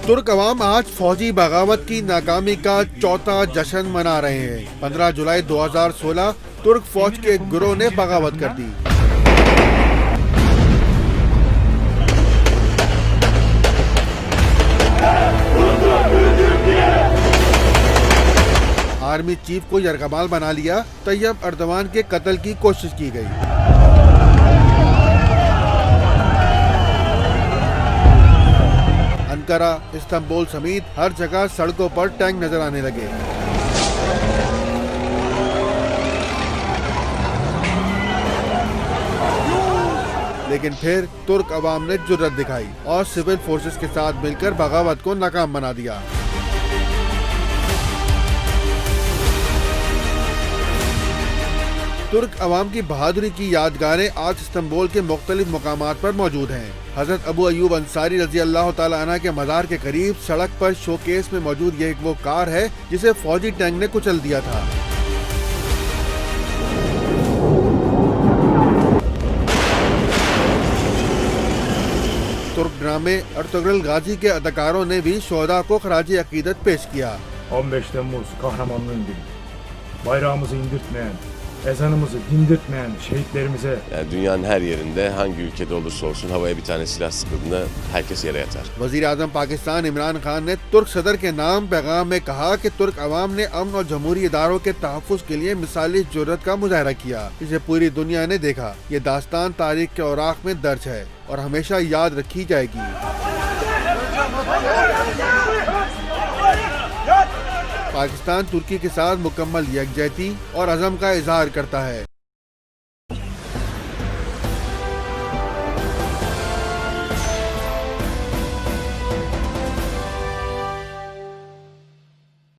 तुर्क अवाम आज फौजी बगावत की नाकामी का चौथा जश्न मना रहे हैं। 15 जुलाई 2016 तुर्क फौज के एक गिरोह ने बगावत कर दी। आर्मी चीफ को यरगमाल बना लिया। तैयब अर्दवान के कत्ल की कोशिश की गई। अंकारा, इस्तांबुल समेत हर जगह सड़कों पर टैंक नजर आने लगे। लेकिन फिर तुर्क अवाम ने जुर्रत दिखाई और सिविल फोर्सेस के साथ मिलकर बगावत को नाकाम बना दिया। तुर्क अवाम की बहादुरी की यादगारें आज इस्तांबुल के मुख्तलिफ मकामात पर मौजूद हैं। हजरत अबू अयूब अंसारी रजी अल्लाह तआला अन्हु के मज़ार के करीब सड़क पर शोकेस में मौजूद यह वो कार है जिसे फौजी टैंक ने कुचल दिया था। तुर्क ड्रामे अर्तुगरुल गाजी के अदाकारों ने भी शोहदा को खराजी अकीदत पेश किया। 15 Temmuz kahramanlığın günü. Bayrağımızı indirtmeyen, ezanımızı dindirtmeyen şehitlerimize. Yani dünyanın her yerinde hangi ülkede olursa olsun havaya bir tane silah sıkıldığında herkes yere yatar. वज़ीर-ए-आज़म पाकिस्तान इमरान खान ने तुर्क सदर के नाम पैगाम में कहा कि तुर्क अवाम ने अमन और जमहूरी इदारों के तहफ़्फ़ुज़ के लिए मिसाली जुर्रत का मुज़ाहरा किया। इसे पूरी दुनिया ने देखा। ये दास्तान तारीख के औराक़ में दर्ज है और हमेशा याद रखी जाएगी। पाकिस्तान तुर्की के साथ मुकम्मल यकजहती और अज़म का इजहार करता है।